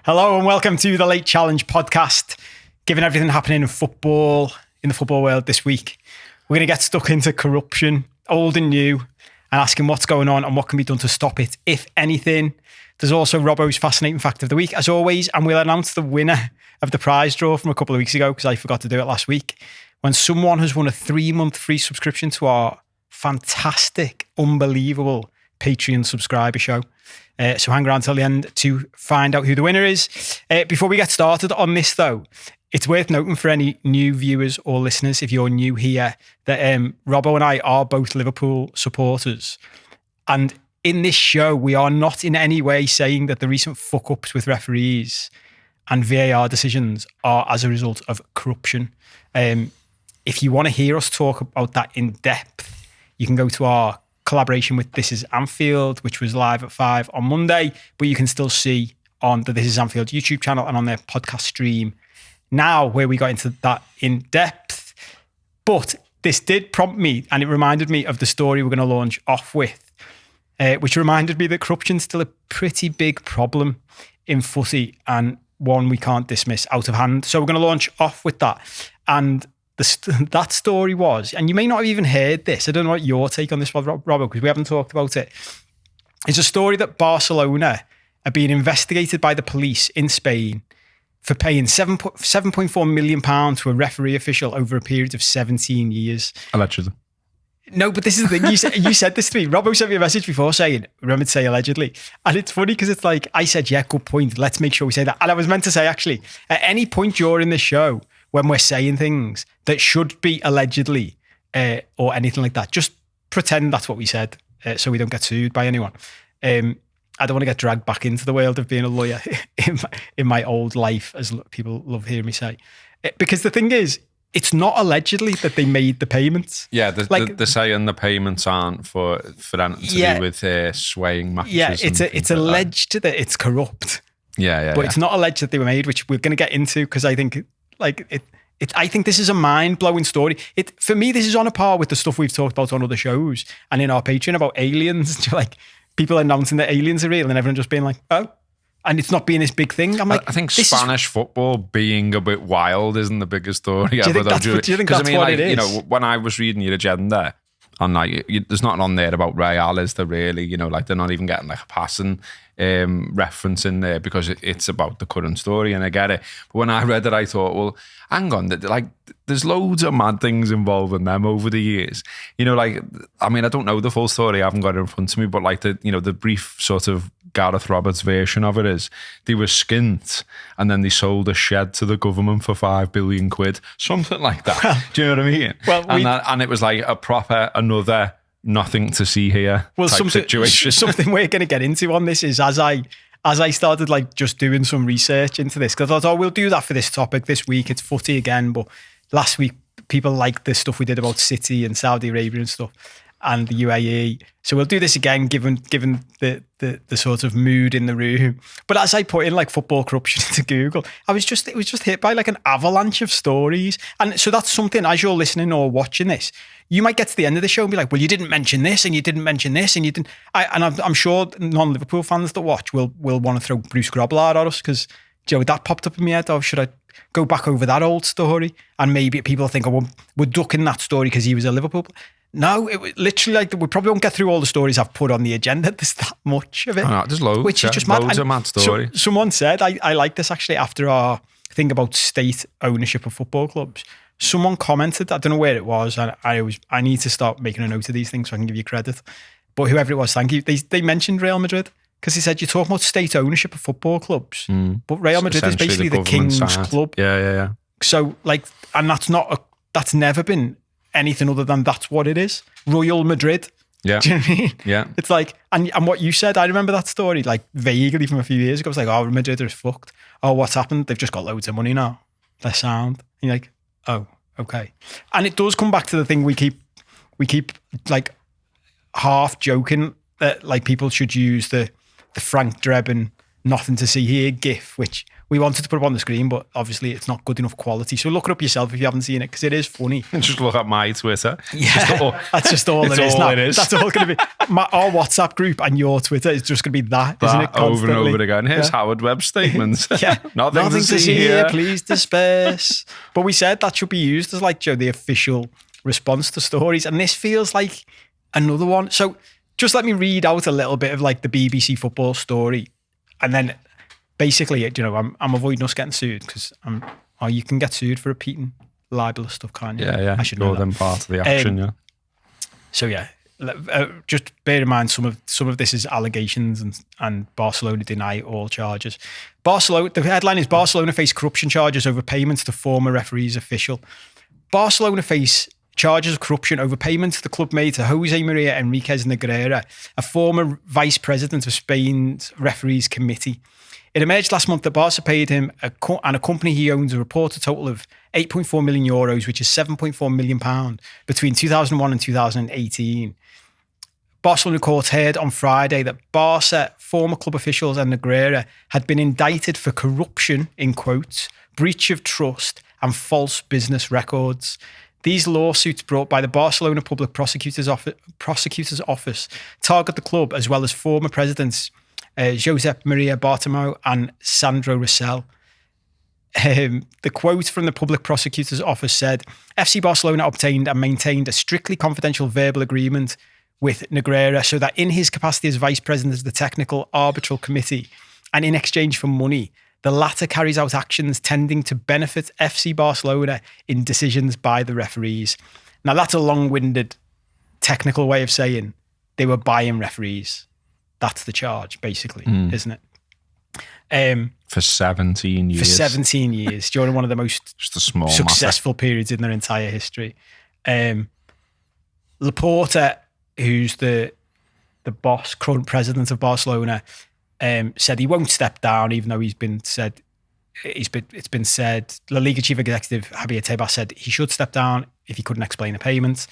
Hello and welcome to the Late Challenge podcast. Given everything happening in football, in the football world this week, we're going to get stuck into corruption, old and new, and asking what's going on and what can be done to stop it, if anything. There's also Robbo's fascinating fact of the week, as always, and we'll announce the winner of the prize draw from a couple of weeks ago because I forgot to do it last week, when someone has won a 3-month free subscription to our fantastic, unbelievable Patreon subscriber show. So hang around till the end to find out who the winner is. Before we get started on this, though, it's worth noting for any new viewers or listeners, if you're new here, that Robbo and I are both Liverpool supporters. And in this show, we are not in any way saying that the recent fuck-ups with referees and VAR decisions are as a result of corruption. If you want to hear us talk about that in depth, you can go to our collaboration with This Is Anfield, which was live at 5 on Monday, but you can still see on the This Is Anfield YouTube channel and on their podcast stream now, where we got into that in depth. But this did prompt me, and it reminded me of the story we're going to launch off with, which reminded me that corruption's still a pretty big problem in footy and one we can't dismiss out of hand. So we're going to launch off with that. And that story was, and you may not have even heard this, I don't know what your take on this was, Robert, because we haven't talked about it. It's a story that Barcelona are being investigated by the police in Spain for paying £7.4 million to a referee official over a period of 17 years. Allegedly. No, but this is the thing. You said this to me. Robbo sent me a message before saying, remember to say allegedly. And it's funny because it's like, I said, yeah, good point. Let's make sure we say that. And I was meant to say, actually, at any point during the show, when we're saying things that should be allegedly or anything like that, just pretend that's what we said so we don't get sued by anyone. I don't want to get dragged back into the world of being a lawyer in my old life, as people love hearing me say. Because the thing is, it's not allegedly that they made the payments. Yeah, they're saying the payments aren't for anything to do with swaying matches. Yeah, it's alleged that it's corrupt. Yeah. But it's not alleged that they were made, which we're going to get into because I think I think this is a mind-blowing story. For me, this is on a par with the stuff we've talked about on other shows and in our Patreon about aliens. Like people announcing that aliens are real and everyone just being like, oh, and it's not being this big thing. I'm like, I think Spanish football being a bit wild isn't the biggest story ever. Do you think that's what it is? You know, when I was reading your agenda, and like, there's nothing on there about Real, is there really? You know, like they're not even getting like a passing reference in there because it's about the current story, and I get it. But when I read it, I thought, well, hang on, like there's loads of mad things involving them over the years. You know, like, I mean, I don't know the full story, I haven't got it in front of me, but like the brief sort of Gareth Roberts version of it is they were skint and then they sold a shed to the government for £5 billion, something like that. Well, do you know what I mean? Well, and it was like a proper another nothing to see here type situation. Something we're going to get into on this is as I started like just doing some research into this, because I thought, we'll do that for this topic this week. It's footy again, but last week people liked the stuff we did about City and Saudi Arabia and stuff and the UAE. So we'll do this again, given the sort of mood in the room. But as I put in like football corruption into Google, it was just hit by like an avalanche of stories. And so that's something, as you're listening or watching this, you might get to the end of the show and be like, well, you didn't mention this and you didn't mention this and you didn't. I'm sure non-Liverpool fans that watch will want to throw Bruce Grobbelaar at us because, you know, that popped up in my head. Oh, should I go back over that old story? And maybe people think, oh, we're ducking that story because he was a Liverpool. No, it literally, like, we probably won't get through all the stories I've put on the agenda. There's that much of it. Oh, there's loads. Which is just mad. Loads of mad stories. So, someone said, I like this actually, after our thing about state ownership of football clubs. Someone commented, I don't know where it was, and I need to start making a note of these things so I can give you credit. But whoever it was, thank you. They mentioned Real Madrid because he said, you're talking about state ownership of football clubs, but Real Madrid is basically the king's club. Yeah. So, like, and that's never been anything other than that's what it is. Royal Madrid. Yeah. Do you know what I mean? Yeah. It's like, and what you said, I remember that story like vaguely from a few years ago. It was like, oh, Madrid are fucked. Oh, what's happened? They've just got loads of money now. They're sound. And you're like, oh, okay. And it does come back to the thing we keep like half joking that like people should use the Frank Drebin nothing to see here gif, which we wanted to put it on the screen, but obviously it's not good enough quality. So look it up yourself if you haven't seen it, because it is funny. Just look at my Twitter. Yeah, that's just all it is. It is. That's all going to be. Our WhatsApp group and your Twitter is just going to be that, isn't it? Over and over again. Here's Howard Webb's statements. Yeah, nothing to see here. Please disperse. But we said that should be used as like, Joe, the official response to stories, and this feels like another one. So just let me read out a little bit of like the BBC football story, and then basically, you know, I'm avoiding us getting sued, because you can get sued for repeating libelous stuff, can't you? Yeah. I should know them part of the action. Yeah. So yeah, just bear in mind some of this is allegations, and Barcelona deny all charges. The headline is Barcelona face corruption charges over payments to former referees official. Barcelona face charges of corruption over payments the club made to Jose Maria Enriquez Negreira, a former vice president of Spain's referees committee. It emerged last month that Barca paid him and a company he owns a reported total of €8.4 million, which is £7.4 million, between 2001 and 2018. Barcelona court heard on Friday that Barca former club officials and Negreira had been indicted for corruption, in quotes, breach of trust and false business records. These lawsuits brought by the Barcelona Public Prosecutor's Office target the club, as well as former presidents Josep Maria Bartomeu and Sandro Rosell. The quote from the Public Prosecutor's Office said, FC Barcelona obtained and maintained a strictly confidential verbal agreement with Negreira so that in his capacity as vice president of the Technical Arbitral Committee and in exchange for money, the latter carries out actions tending to benefit FC Barcelona in decisions by the referees. Now, that's a long-winded technical way of saying they were buying referees. That's the charge, basically, isn't it? For 17 years. For 17 years, during one of the most just a small successful periods in their entire history. Laporta, who's the boss, current president of Barcelona, said he won't step down, even though it's been said, La Liga chief executive Javier Tebas said he should step down if he couldn't explain the payments.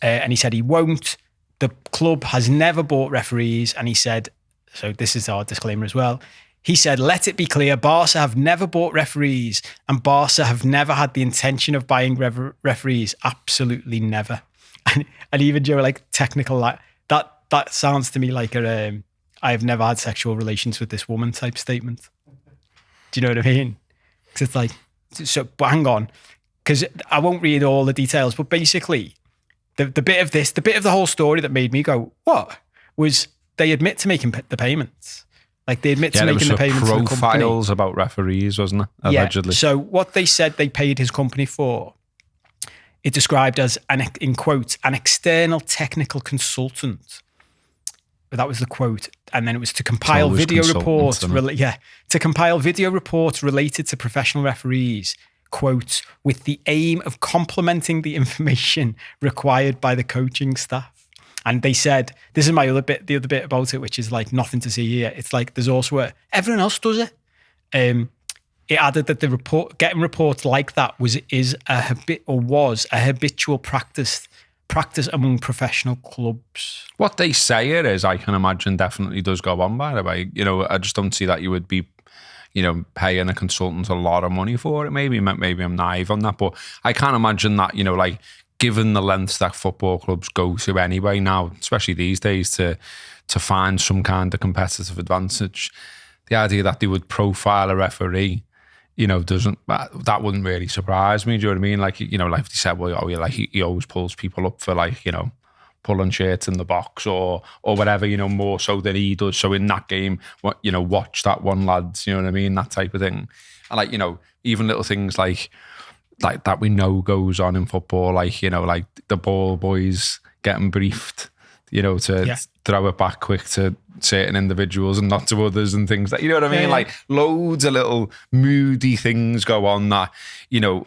And he said he won't. The club has never bought referees, and he said, so this is our disclaimer as well, he said, let it be clear, Barca have never bought referees, and Barca have never had the intention of buying referees, absolutely never. And even Joe, like technical, like that sounds to me like a I have never had sexual relations with this woman type statement. Do you know what I mean? Because it's like, so but hang on, because I won't read all the details, but basically, the bit of the whole story that made me go, what? Was they admit to making the payments. Like they admit to making the payments to the company. Profiles about referees, wasn't it? Allegedly. Yeah. So what they said they paid his company for, it described as, in quotes, an external technical consultant. That was the quote. And then it was to compile video reports. To compile video reports related to professional referees, quote, with the aim of complementing the information required by the coaching staff. And they said, this is the other bit about it, which is like nothing to see here. It's like there's also everyone else does it. It added that getting reports like that was a habitual practice among professional clubs. What they say it is, I can imagine, definitely does go on, by the way. You know, I just don't see that you would be, you know, paying a consultant a lot of money for it. Maybe I'm naive on that, but I can't imagine that, you know, like given the lengths that football clubs go to anyway now, especially these days, to find some kind of competitive advantage, the idea that they would profile a referee, you know, that wouldn't really surprise me. Do you know what I mean? Like, you know, like they said, well, like he always pulls people up for, like, you know, pulling shirts in the box or whatever, you know, more so than he does. So in that game, you know, watch that one, lads, you know what I mean? That type of thing. And like, you know, even little things like that we know goes on in football, like, you know, like the ball boys getting briefed, you know, to throw it back quick to certain individuals and not to others and things that, you know what I mean? Yeah. Like loads of little moody things go on that, you know,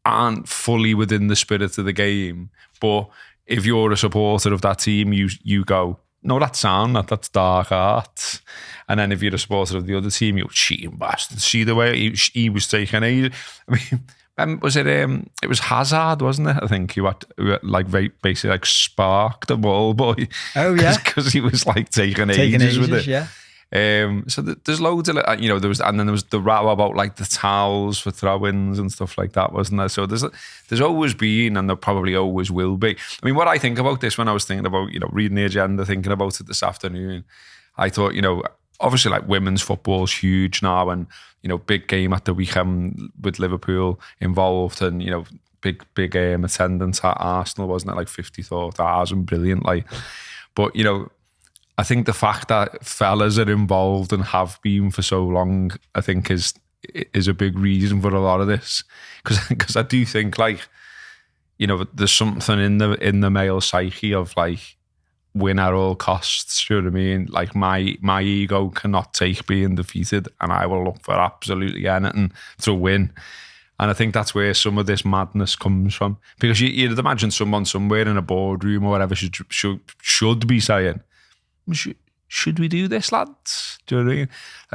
aren't fully within the spirit of the game. But if you're a supporter of that team, you go, no, that's that's dark art. And then if you're a supporter of the other team, you're cheating bastard. See the way he was taking it. I mean, was it? It was Hazard, wasn't it? I think who had like basically like sparked the ball boy. Oh yeah, because he was like taking ages with it. Yeah. So there's loads of, there was the row about like the towels for throw-ins and stuff like that, wasn't there? So there's always been, and there probably always will be. I mean, what I think about this when I was thinking about, reading the agenda, thinking about it this afternoon, I thought, obviously like women's football's huge now, and, big game at the weekend with Liverpool involved, and, big attendance at Arsenal, wasn't it? Like 50,000, brilliant. But, I think the fact that fellas are involved and have been for so long, I think is a big reason for a lot of this. Because I do think there's something in the male psyche of win at all costs. Do you know what I mean? Like my ego cannot take being defeated, and I will look for absolutely anything to win. And I think that's where some of this madness comes from. Because you'd imagine someone somewhere in a boardroom or whatever should be saying, should we do this, lads? Do you know what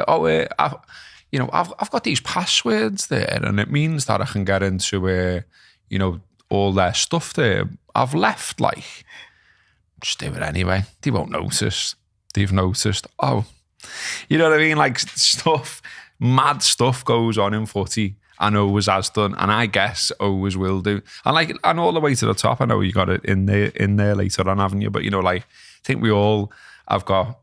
I mean? I've got these passwords there, and it means that I can get into all their stuff there. I've left, just do it anyway. They won't notice. They've noticed. Oh, you know what I mean? Mad stuff goes on in footy, and always has done, and I guess always will do. And all the way to the top. I know you got it in there later on, haven't you? But I think we all have got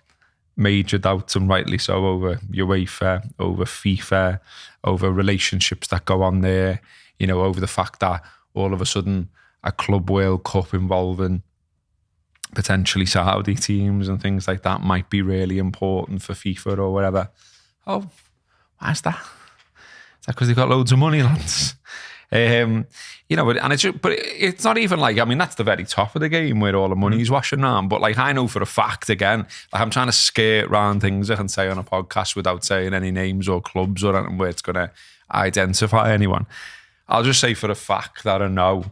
major doubts, and rightly so, over UEFA, over FIFA, over relationships that go on there, over the fact that all of a sudden a Club World Cup involving potentially Saudi teams and things like that might be really important for FIFA or whatever. Oh, why's that? Is that because they've got loads of money, lads? But it's not even that's the very top of the game where all the money's washing around. But I know for a fact, again, I'm trying to skate around things I can say on a podcast without saying any names or clubs or anything where it's going to identify anyone. I'll just say for a fact that I know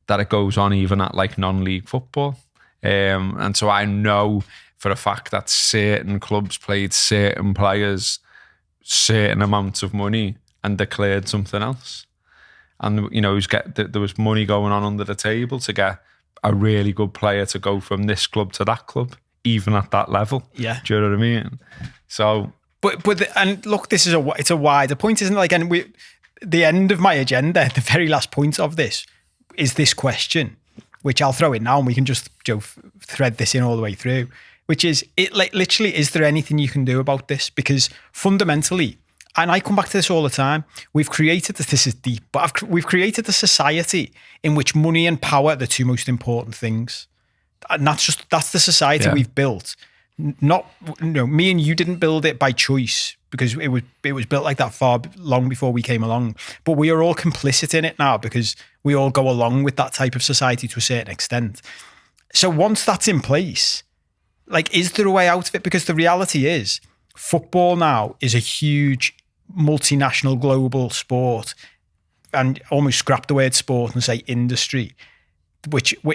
that it goes on even at non-league football. And so I know for a fact that certain clubs played certain players certain amounts of money and declared something else. And, there was money going on under the table to get a really good player to go from this club to that club, even at that level. Yeah. Do you know what I mean? So... And look, this is it's a wider point, isn't it? And the end of my agenda, the very last point of this, is this question, which I'll throw in now, and we can just thread this in all the way through, which is, literally, is there anything you can do about this? Because fundamentally, and I come back to this all the time, we've created this is deep, but we've created a society in which money and power are the two most important things. And that's the society we've built. Not, me and you didn't build it by choice, because it was built like that long before we came along. But we are all complicit in it now, because we all go along with that type of society to a certain extent. So once that's in place, is there a way out of it? Because the reality is, football now is a huge multinational global sport, and almost scrap the word sport and say industry,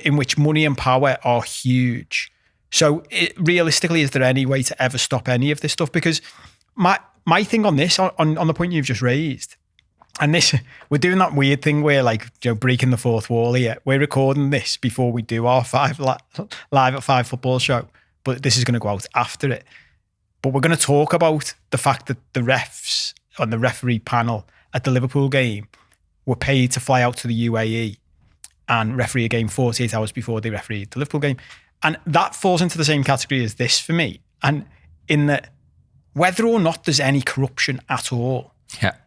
in which money and power are huge. So realistically, is there any way to ever stop any of this stuff? Because my thing on this, on the point you've just raised, and this, we're doing that weird thing where breaking the fourth wall here. We're recording this before we do our live at 5 football show, but this is going to go out after it. But we're going to talk about the fact that the refs on the referee panel at the Liverpool game were paid to fly out to the UAE and referee a game 48 hours before they refereed the Liverpool game. And that falls into the same category as this for me. And in that, whether or not there's any corruption at all,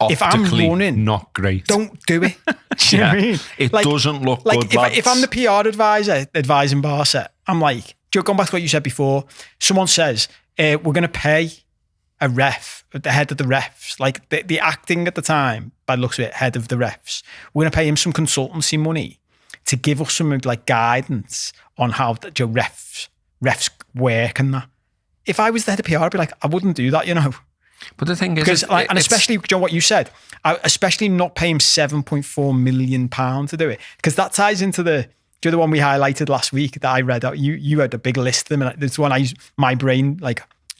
if I'm running, not great. Don't do it. Do you know what I mean? It doesn't look good, lads. If I'm the PR advisor advising Barca, I'm going back to what you said before, someone says, we're going to pay a ref, the head of the refs, the acting at the time, by the looks of it, head of the refs, we're going to pay him some consultancy money to give us some guidance on how the refs work and that. If I was the head of PR, I'd be I wouldn't do that, But the thing is, because especially what you said, especially not pay him £7.4 million to do it, because that ties into the one we highlighted last week that I read out. You had a big list of them, and it's one my brain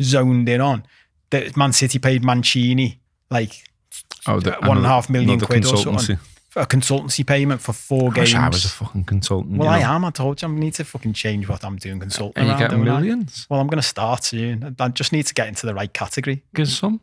zoned in on. That Man City paid Mancini £1.5 million quid or something a consultancy payment for 4 games. I was a fucking consultant. Well, I am. I told you I need to fucking change what I'm doing consulting. Are you getting millions? Well, I'm going to start soon. I just need to get into the right category. Give some.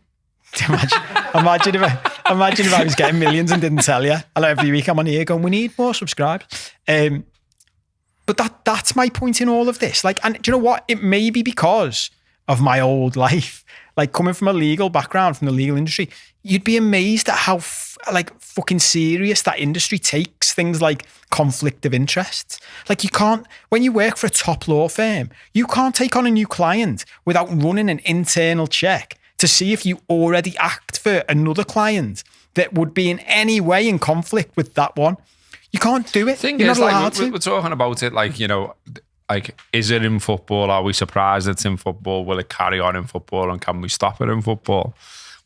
Imagine if I was getting millions and didn't tell you. And every week I'm on here going, we need more subscribers. But that's my point in all of this. Like, and do you know what? It may be because of my old life. Like, coming from a legal background, from the legal industry, you'd be amazed at how fucking serious that industry takes things like conflict of interest. Like, you can't, when you work for a top law firm, you can't take on a new client without running an internal check to see if you already act for another client that would be in any way in conflict with that one. You can't do it. You're not allowed to. We're talking about it like, you know, like, is it in football? Are we surprised it's in football? Will it carry on in football? And can we stop it in football?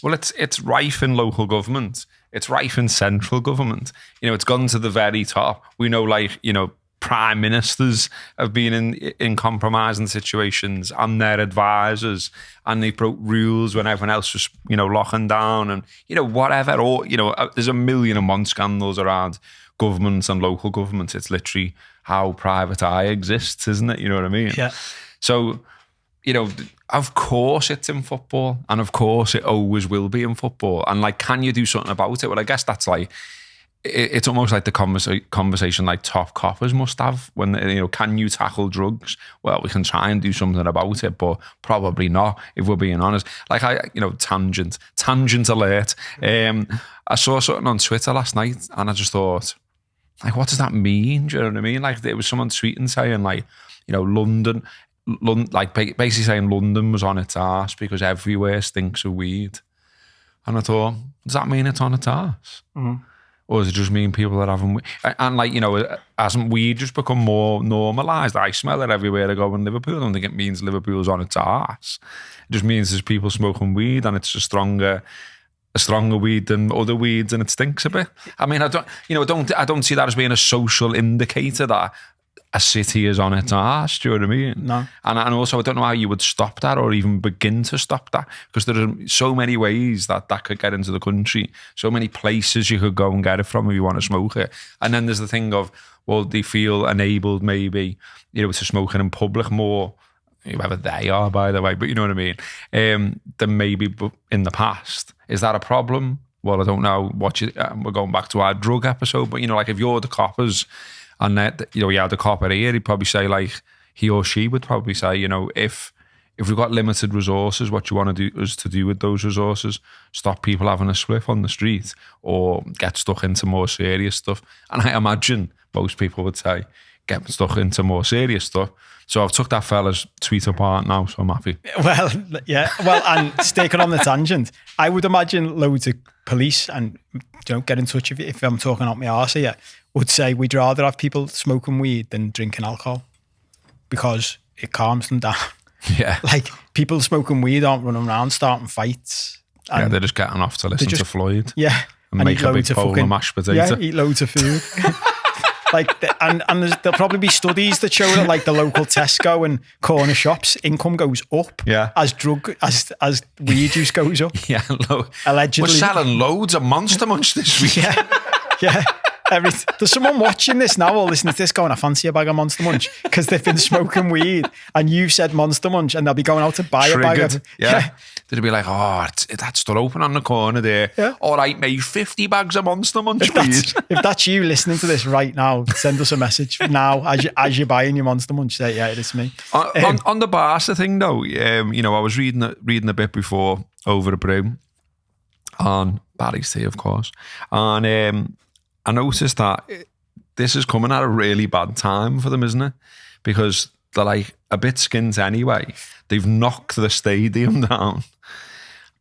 Well, it's rife in local government. It's rife in central government. You know, it's gone to the very top. We know, like, you know, prime ministers have been in compromising situations, and their advisors, and they broke rules when everyone else was, you know, locking down and, you know, whatever. Or, you know, there's 1,000,001 scandals around governments and local governments. It's literally how private eye exists, isn't it? You know what I mean? Yeah. So, you know, of course it's in football, and of course it always will be in football. And like, can you do something about it? Well, I guess that's like, it's almost like the conversation like top coppers must have when, you know, can you tackle drugs? Well, we can try and do something about it, but probably not, if we're being honest. Like, tangent alert. I saw something on Twitter last night, and I just thought, like, what does that mean? Do you know what I mean? Like, there was someone tweeting saying, like, you know, London, like basically saying London was on its arse because everywhere stinks of weed. And I thought, does that mean it's on its arse? Mm-hmm. Or does it just mean people are having weed? And like, you know, hasn't weed just become more normalised? I smell it everywhere I go in Liverpool. I don't think it means Liverpool's on its arse. It just means there's people smoking weed, and it's a stronger weed than other weeds, and it stinks a bit. I mean, I don't see that as being a social indicator that a city is on its arse. Do you know what I mean? No. And also, I don't know how you would stop that or even begin to stop that, because there are so many ways that could get into the country, so many places you could go and get it from if you want to smoke it. And then there's the thing of, well, they feel enabled maybe, you know, to smoke it in public more, whoever they are, by the way, but you know what I mean, than maybe in the past. Is that a problem? Well, I don't know. We're going back to our drug episode, but, you know, like, if you're the coppers, and that, you know, you had the copper here, he'd probably say, like, he or she would probably say, you know, if we've got limited resources, what you want to do is to do with those resources, stop people having a spliff on the street or get stuck into more serious stuff. And I imagine most people would say, get stuck into more serious stuff. So I've took that fella's tweet apart now, so I'm happy. Well, yeah. Well, and sticking on the tangent, I would imagine loads of police, and, you know, get in touch if I'm talking out my arse here, would say we'd rather have people smoking weed than drinking alcohol because it calms them down. Yeah. Like, people smoking weed aren't running around starting fights. Yeah, they're just getting off to listen to Floyd. Yeah. And make a big bowl of mashed potato. Yeah, eat loads of food. Like, and there'll probably be studies that show that, like, the local Tesco and corner shops income goes up, yeah, as weed use goes up. Yeah, allegedly. We're selling loads of Monster Munch this week. Yeah. There's someone watching this now or listening to this going, I fancy a bag of Monster Munch, because they've been smoking weed and you've said Monster Munch, and they'll be going out to buy a bag of... Yeah. They'd be like, oh, that's still open on the corner there. Yeah. All right, mate, 50 bags of Monster Munch, please. If that's you listening to this right now, send us a message now as you're buying your Monster Munch. Say, yeah, it's me. On the Barca thing, though, you know, I was reading a bit before over a brew on Barry's tea, of course, and I noticed that this is coming at a really bad time for them, isn't it? Because they're like a bit skint anyway. They've knocked the stadium down.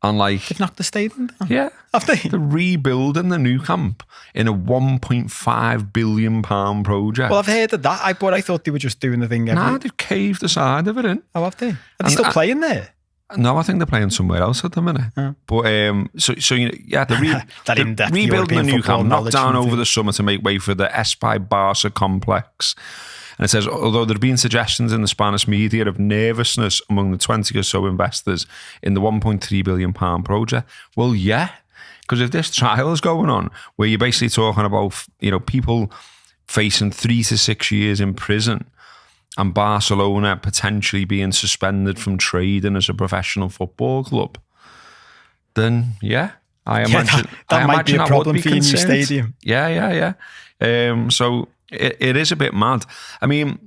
And like... They've knocked the stadium down? Yeah. Have they? They're rebuilding the new camp in a £1.5 billion project. Well, I've heard of that, but I thought they were just doing the thing Nah, they've caved the side of it in. Oh, have they? Are they still playing there? No, I think they're playing somewhere else at the minute. Oh. But so you know, yeah, they're rebuilding the new camp, knocked down over the summer to make way for the Espai Barca complex. And it says, although there have been suggestions in the Spanish media of nervousness among the 20 or so investors in the £1.3 billion project, well, yeah, Because if this trial is going on, where you're basically talking about, people facing 3 to 6 years in prison, and Barcelona potentially being suspended from trading as a professional football club, then I imagine that might be a problem for your new concerned. stadium. Yeah. So it is a bit mad. I mean,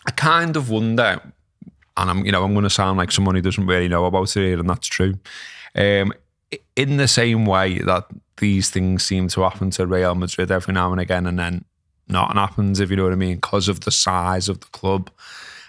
I kind of wonder, and I'm going to sound like someone who doesn't really know about it here, and that's true. In the same way that these things seem to happen to Real Madrid every now and again, and then nothing happens, if you know what I mean, because of the size of the club.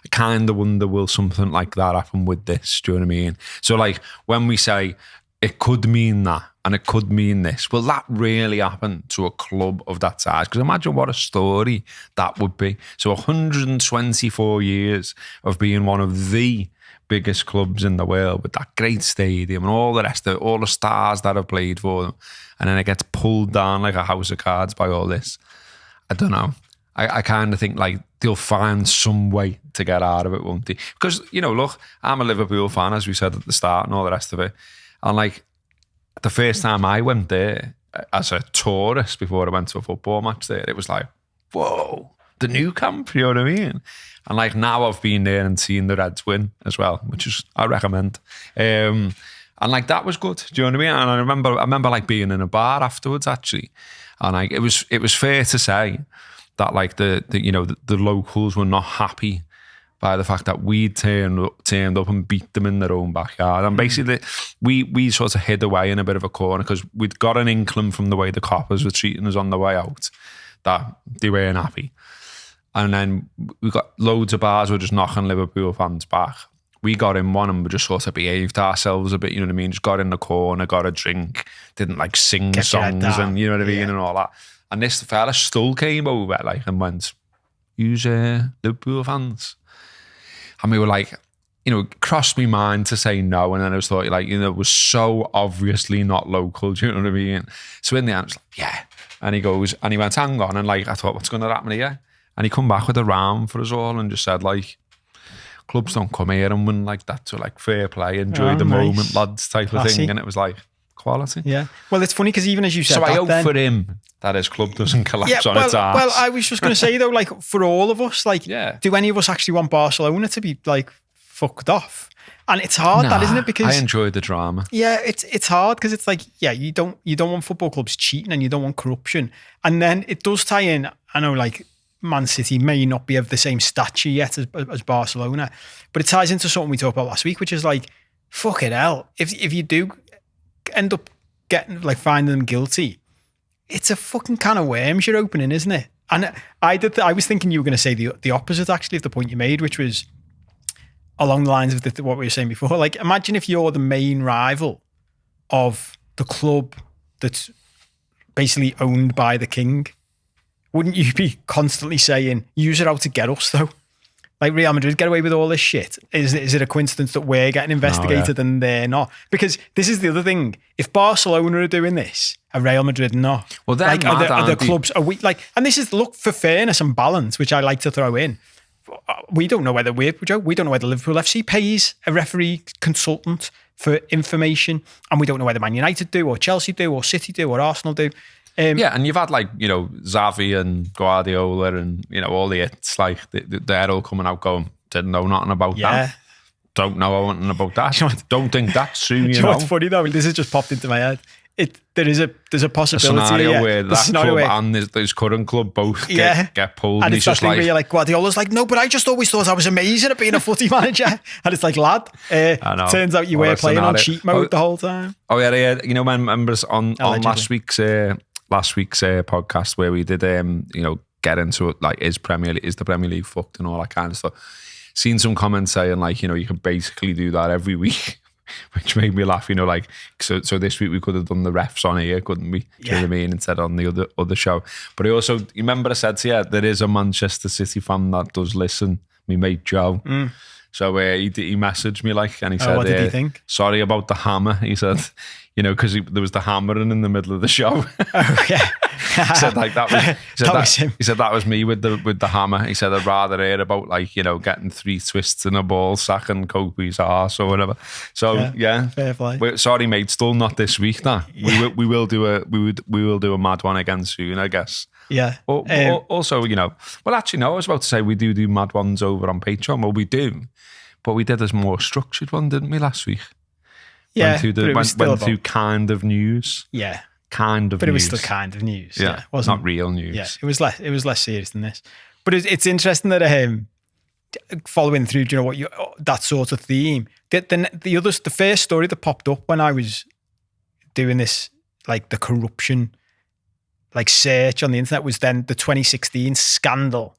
I kind of wonder, will something like that happen with this? Do you know what I mean? So like when we say it could mean that and it could mean this, will that really happen to a club of that size? Because imagine what a story that would be. So 124 years of being one of the biggest clubs in the world with that great stadium and all the rest of it, all the stars that have played for them, and then it gets pulled down like a house of cards by all this. I don't know. I kind of think like they'll find some way to get out of it, won't they? Because, look, I'm a Liverpool fan, as we said at the start, and all the rest of it. And like the first time I went there as a tourist before I went to a football match there, it was like, whoa, the new camp, you know what I mean? And like now I've been there and seen the Reds win as well, which is, I recommend. And like that was good, do you know what I mean? And I remember like being in a bar afterwards actually. And like it was fair to say that like the locals were not happy by the fact that we turned up and beat them in their own backyard. And basically we sort of hid away in a bit of a corner because we'd got an inkling from the way the coppers were treating us on the way out that they weren't happy. And then we got loads of bars were just knocking Liverpool fans back. We got in one and we just sort of behaved ourselves a bit, you know what I mean? Just got in the corner, got a drink, didn't like sing songs and you know what I mean and all that. And this fella still came over like and went, "Who's Liverpool fans?" And we were like, it crossed my mind to say no. And then I was thought like, it was so obviously not local, do you know what I mean? So in the end, I was like, yeah. And he goes, and he went, hang on. And like, I thought, what's going to happen here? And he come back with a round for us all and just said like, clubs don't come here and win like that. So like fair play, enjoy the moment, lads, type of thing. And it was like quality. Yeah. Well, it's funny because even as you said, so I hope for him that his club doesn't collapse on its arse. Well, I was just going to say though, like for all of us, like, do any of us actually want Barcelona to be like fucked off? And it's hard, that isn't it? Because I enjoy the drama. Yeah, it's hard because it's like, you don't want football clubs cheating and you don't want corruption. And then it does tie in. I know, like, Man City may not be of the same stature yet as Barcelona, but it ties into something we talked about last week, which is like, fucking hell, if you do end up getting like finding them guilty, it's a fucking can of worms you're opening, isn't it? And I was thinking you were going to say the opposite actually of the point you made, which was along the lines of what we were saying before. Like, imagine if you're the main rival of the club that's basically owned by the king. Wouldn't you be constantly saying, use it out to get us though? Like Real Madrid get away with all this shit. Is it a coincidence that we're getting investigated and they're not? Because this is the other thing. If Barcelona are doing this, and Real Madrid not, well, then like are the clubs are we like? And this is look for fairness and balance, which I like to throw in. We don't know whether we don't know whether Liverpool FC pays a referee consultant for information, and we don't know whether Man United do, or Chelsea do, or City do, or Arsenal do. And you've had like, Xavi and Guardiola and, all the hits, like they're all coming out going, didn't know nothing about that. Don't know anything about that. Don't think that's true, you know. What's funny though, this has just popped into my head. There's a possibility a scenario where that club and his current club both get pulled. And it's that thing where you're like, Guardiola's like, no, but I just always thought I was amazing at being a footy manager. And it's like, lad, turns out you were playing on cheat mode the whole time. Oh yeah, members on last week's podcast where we did get into it, like is the Premier League fucked and all that kind of stuff. Seen some comments saying like, you can basically do that every week. Which made me laugh, like, so this week we could have done the refs on here, couldn't we? Do you know what I mean? Instead on the other show. But you remember I said to you, there is a Manchester City fan that does listen, my mate Joe. So he messaged me like, and he said, what did he think? Sorry about the hammer. He said, because there was the hammering in the middle of the show. Oh, yeah. He said like that was. He said That was him. He said that was me with the hammer. He said I'd rather hear about like getting 3 twists in a ball sack and Kobe's arse or whatever. So yeah. Fair play. Sorry, mate. Still not this week. Now we will do a mad one again soon, I guess. Yeah. Also, well, actually, no. I was about to say we do mad ones over on Patreon. Well, we do, but we did a more structured one, didn't we, last week? Yeah. Went through kind of news. Yeah. Kind of but news. It was still kind of news. Yeah. It wasn't not real news. Yeah. It was less serious than this. But it's interesting that following through, that sort of theme. The first story that popped up when I was doing this, like the corruption, like search on the internet, was then the 2016 scandal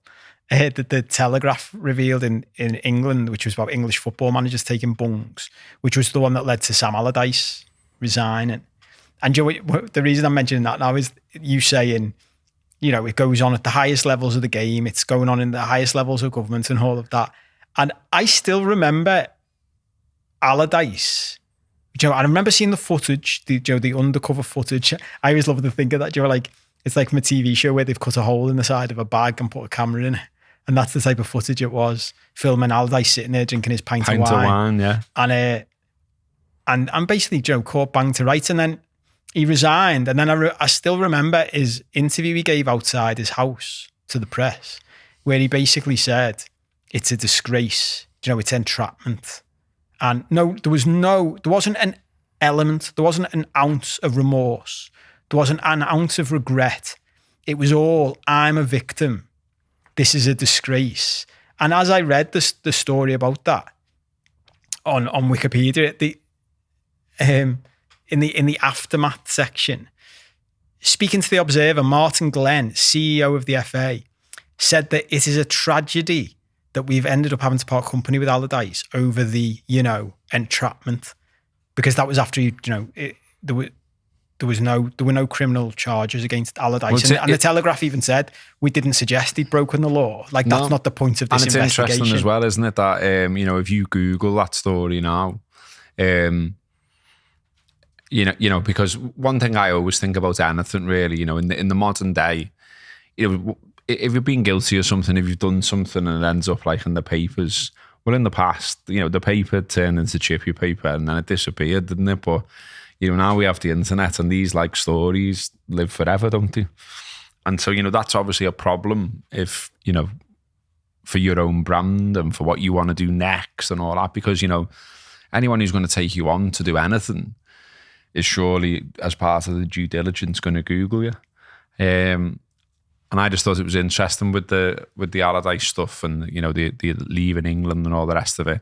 that the Telegraph revealed in England, which was about English football managers taking bungs, which was the one that led to Sam Allardyce resigning. And the reason I'm mentioning that now is you saying, it goes on at the highest levels of the game. It's going on in the highest levels of government and all of that. And I still remember Allardyce. I remember seeing the footage, the undercover footage. I always love to think of that. It's like from a TV show where they've cut a hole in the side of a bag and put a camera in it. And that's the type of footage it was. Filming Allardyce sitting there drinking his pint of wine. Yeah. And basically, caught bang to rights. And then he resigned. And then I still remember his interview he gave outside his house to the press, where he basically said, it's a disgrace. It's entrapment. And no, there wasn't an element, there wasn't an ounce of remorse. There wasn't an ounce of regret. It was all, I'm a victim. This is a disgrace. And as I read the story about that on Wikipedia, in the aftermath section, speaking to the Observer, Martin Glenn, CEO of the FA, said that it is a tragedy that we've ended up having to part company with Allardyce over the, entrapment, because that was after there were no criminal charges against Allardyce. And the Telegraph even said, we didn't suggest he'd broken the law. Like, that's not the point of this investigation. And it's interesting as well, isn't it, that, if you Google that story now, because one thing I always think about anything really, in the modern day, if you've been guilty of something, if you've done something and it ends up like in the papers, well, in the past, the paper turned into chippy paper and then it disappeared, didn't it? But now we have the internet and these like stories live forever, don't they? And so, that's obviously a problem if, for your own brand and for what you want to do next and all that, because, anyone who's going to take you on to do anything is surely, as part of the due diligence, going to Google you. And I just thought it was interesting with the Allardyce stuff and, the leaving England and all the rest of it.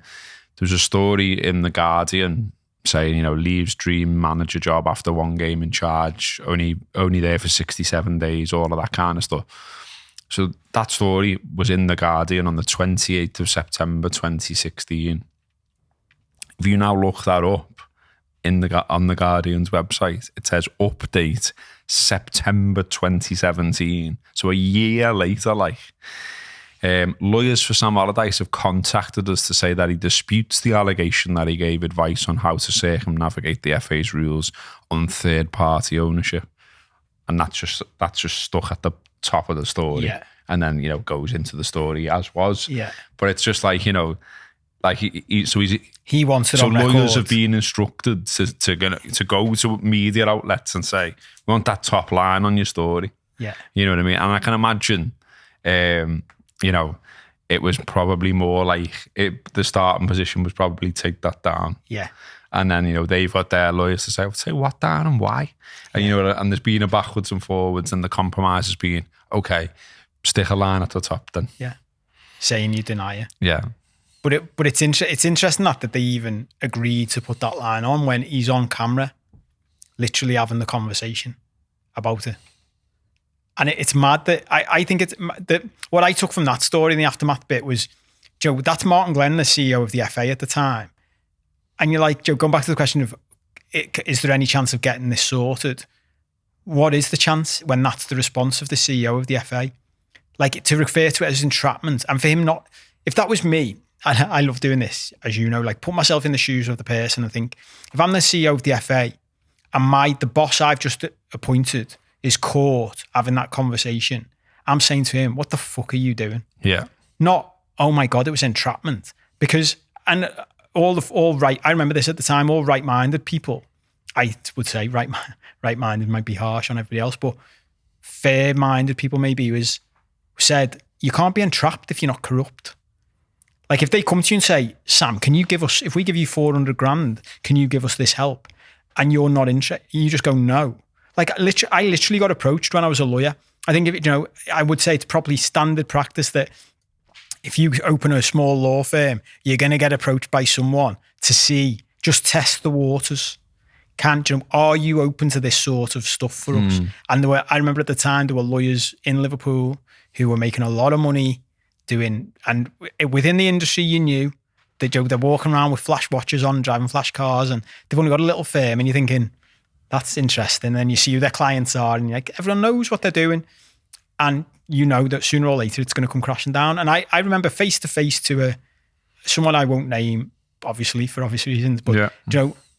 There was a story in The Guardian saying, leaves dream manager job after one game in charge, only there for 67 days, all of that kind of stuff. So that story was in The Guardian on the 28th of September 2016. If you now look that up on The Guardian's website, it says update September 2017. So a year later, lawyers for Sam Allardyce have contacted us to say that he disputes the allegation that he gave advice on how to circumnavigate the FA's rules on third-party ownership, and that's just stuck at the top of the story, and then goes into the story as was. But it's just like he wants it on record. So lawyers have been instructed to go to media outlets and say, we want that top line on your story. Yeah, you know what I mean. And I can imagine. It was probably more like the starting position was probably take that down. Yeah. And then, they've got their lawyers to say what down and why? And, and there's been a backwards and forwards and the compromise has been, okay, stick a line at the top then. Yeah. Saying you deny it. Yeah. But it's interesting that they even agreed to put that line on when he's on camera, literally having the conversation about it. And it's mad that I think it's that what I took from that story in the aftermath bit was, Joe, that's Martin Glenn, the CEO of the FA at the time. And you're like, Joe, going back to the question of, is there any chance of getting this sorted? What is the chance when that's the response of the CEO of the FA? Like, to refer to it as entrapment, and for him not, if that was me, and I love doing this, as you know, like put myself in the shoes of the person and think, if I'm the CEO of the FA and the boss I've just appointed is caught having that conversation, I'm saying to him, what the fuck are you doing? Yeah. Not, oh my God, it was entrapment. Because, and all right, I remember this at the time, all right-minded people, I would say right-minded might be harsh on everybody else, but fair-minded people maybe said, you can't be entrapped if you're not corrupt. Like if they come to you and say, Sam, can you give us, if we give you 400 grand, can you give us this help? And you're not interested, you just go, no. Like I literally got approached when I was a lawyer. I think, I would say it's probably standard practice that if you open a small law firm, you're going to get approached by someone to see, just test the waters. Are you open to this sort of stuff for us? And I remember at the time, there were lawyers in Liverpool who were making a lot of money doing, and within the industry, you knew that they're walking around with flash watches on, driving flash cars, and they've only got a little firm, and you're thinking, that's interesting. Then you see who their clients are, and you're like, everyone knows what they're doing. And you know that sooner or later it's going to come crashing down. And I remember face to face to someone I won't name, obviously, for obvious reasons, but